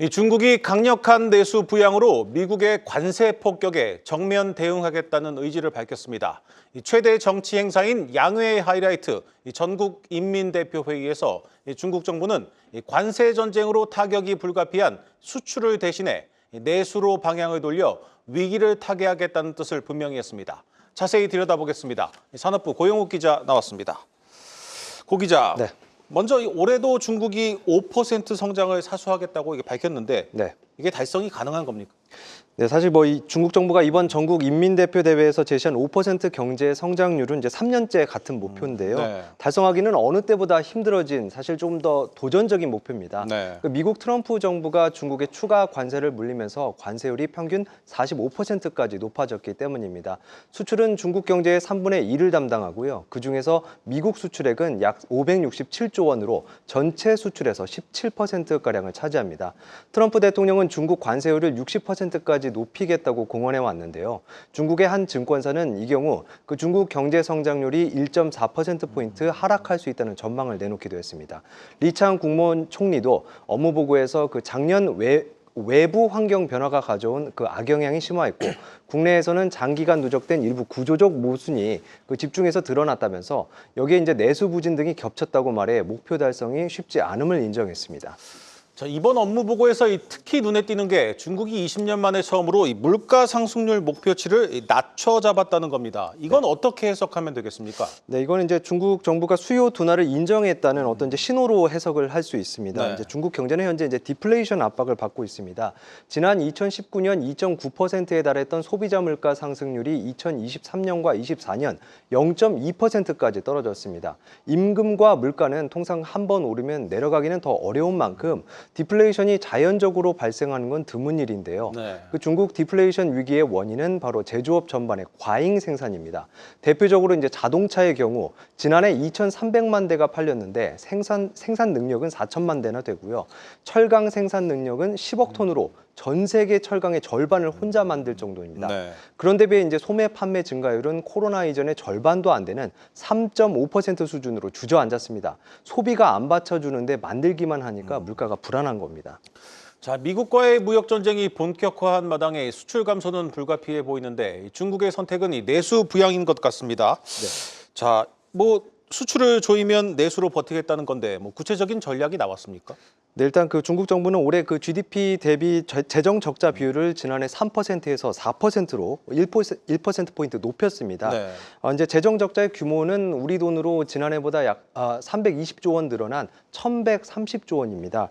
이 중국이 강력한 내수 부양으로 미국의 관세 폭격에 정면 대응하겠다는 의지를 밝혔습니다. 최대 정치 행사인 양회 하이라이트 전국 인민대표회의에서 중국 정부는 관세 전쟁으로 타격이 불가피한 수출을 대신해 내수로 방향을 돌려 위기를 타개하겠다는 뜻을 분명히 했습니다. 자세히 들여다보겠습니다. 산업부 고영욱 기자 나왔습니다. 고 기자. 네. 먼저 올해도 중국이 5% 성장을 사수하겠다고 밝혔는데 네. 이게 달성이 가능한 겁니까? 네, 사실 이 중국 정부가 이번 전국 인민대표 대회에서 제시한 5% 경제 성장률은 이제 3년째 같은 목표인데요. 네. 달성하기는 어느 때보다 힘들어진 사실 좀 더 도전적인 목표입니다. 네. 미국 트럼프 정부가 중국에 추가 관세를 물리면서 관세율이 평균 45%까지 높아졌기 때문입니다. 수출은 중국 경제의 3분의 1을 담당하고요. 그중에서 미국 수출액은 약 567조 원으로 전체 수출에서 17%가량을 차지합니다. 트럼프 대통령은 중국 관세율을 60%까지 높이겠다고 공언해 왔는데요. 중국의 한 증권사는 이 경우 중국 경제 성장률이 1.4%포인트 하락할 수 있다는 전망을 내놓기도 했습니다. 리창 국무원 총리도 업무 보고에서 작년 외부 환경 변화가 가져온 악영향이 심화했고 국내에서는 장기간 누적된 일부 구조적 모순이 집중해서 드러났다면서 여기에 이제 내수 부진 등이 겹쳤다고 말해 목표 달성이 쉽지 않음을 인정했습니다. 자, 이번 업무 보고에서 특히 눈에 띄는 게 중국이 20년 만에 처음으로 이 물가 상승률 목표치를 낮춰 잡았다는 겁니다. 이건 어떻게 해석하면 되겠습니까? 네, 이건 이제 중국 정부가 수요 둔화를 인정했다는 어떤 이제 신호로 해석을 할 수 있습니다. 네. 이제 중국 경제는 현재 이제 디플레이션 압박을 받고 있습니다. 지난 2019년 2.9%에 달했던 소비자 물가 상승률이 2023년과 24년 0.2%까지 떨어졌습니다. 임금과 물가는 통상 한 번 오르면 내려가기는 더 어려운 만큼 디플레이션이 자연적으로 발생하는 건 드문 일인데요. 네. 중국 디플레이션 위기의 원인은 바로 제조업 전반의 과잉 생산입니다. 대표적으로 이제 자동차의 경우 지난해 2,300만 대가 팔렸는데 생산 능력은 4천만 대나 되고요. 철강 생산 능력은 10억 톤으로 전 세계 철강의 절반을 혼자 만들 정도입니다. 네. 그런데 비해 이제 소매 판매 증가율은 코로나 이전의 절반도 안 되는 3.5% 수준으로 주저앉았습니다. 소비가 안 받쳐주는데 만들기만 하니까 물가가 불안한 겁니다. 자, 미국과의 무역 전쟁이 본격화한 마당에 수출 감소는 불가피해 보이는데 중국의 선택은 이 내수 부양인 것 같습니다. 네. 자, 수출을 조이면 내수로 버티겠다는 건데 구체적인 전략이 나왔습니까? 네, 일단 중국 정부는 올해 GDP 대비 재정 적자 비율을 지난해 3%에서 4%로 1%포인트 높였습니다. 네. 이제 재정 적자의 규모는 우리 돈으로 지난해보다 약 320조 원 늘어난 1,130조 원입니다.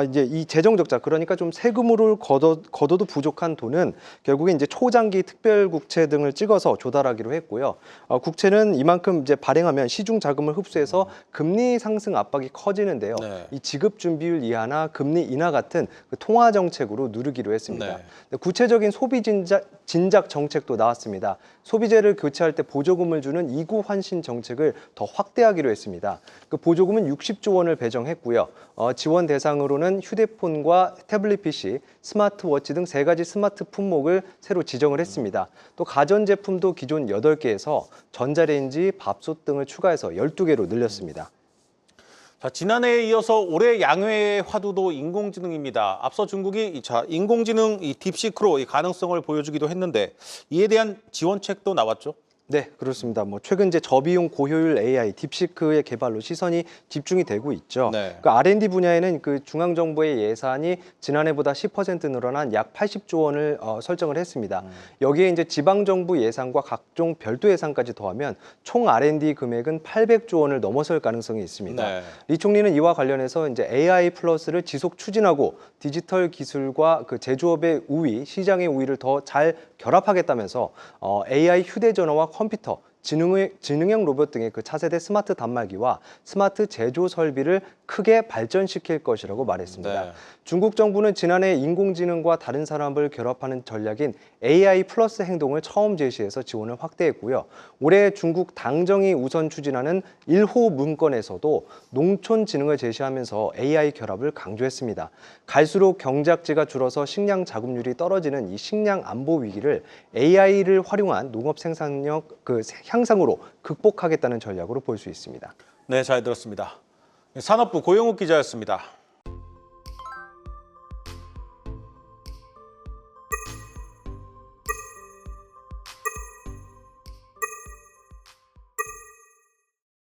이제 이 재정 적자, 그러니까 좀 세금으로 걷어도 부족한 돈은 결국에 이제 초장기 특별국채 등을 찍어서 조달하기로 했고요. 국채는 이만큼 이제 발행하면 시중 자금을 흡수해서 금리 상승 압박이 커지는데요. 네. 이 지급 준비율 이하나 금리 인하 같은 통화 정책으로 누르기로 했습니다. 네. 구체적인 소비 진작 정책도 나왔습니다. 소비재를 교체할 때 보조금을 주는 이구 환신 정책을 더 확대하기로 했습니다. 보조금은 60조 원을 배정했고요. 지원 대상으로는 휴대폰과 태블릿 PC, 스마트워치 등 3가지 스마트 품목을 새로 지정을 했습니다. 또 가전제품도 기존 8개에서 전자레인지, 밥솥 등을 추가해서 12개로 늘렸습니다. 자, 지난해에 이어서 올해 양회의 화두도 인공지능입니다. 앞서 중국이 인공지능 딥시크로 가능성을 보여주기도 했는데 이에 대한 지원책도 나왔죠? 네, 그렇습니다. 최근 이제 저비용 고효율 AI 딥시크의 개발로 시선이 집중이 되고 있죠. 네. R&D 분야에는 중앙정부의 예산이 지난해보다 10% 늘어난 약 80조 원을 설정을 했습니다. 여기에 이제 지방정부 예산과 각종 별도 예산까지 더하면 총 R&D 금액은 800조 원을 넘어설 가능성이 있습니다. 네. 리 총리는 이와 관련해서 이제 AI 플러스를 지속 추진하고 디지털 기술과 제조업의 우위, 시장의 우위를 더 잘 결합하겠다면서 AI 휴대전화와 컴퓨터, 지능형 로봇 등의 차세대 스마트 단말기와 스마트 제조 설비를 크게 발전시킬 것이라고 말했습니다. 네. 중국 정부는 지난해 인공지능과 다른 산업을 결합하는 전략인 AI 플러스 행동을 처음 제시해서 지원을 확대했고요. 올해 중국 당정이 우선 추진하는 1호 문건에서도 농촌 지능을 제시하면서 AI 결합을 강조했습니다. 갈수록 경작지가 줄어서 식량 자급률이 떨어지는 이 식량 안보 위기를 AI를 활용한 농업 생산력 향상으로 극복하겠다는 전략으로 볼 수 있습니다. 네, 잘 들었습니다. 산업부 고영욱 기자였습니다.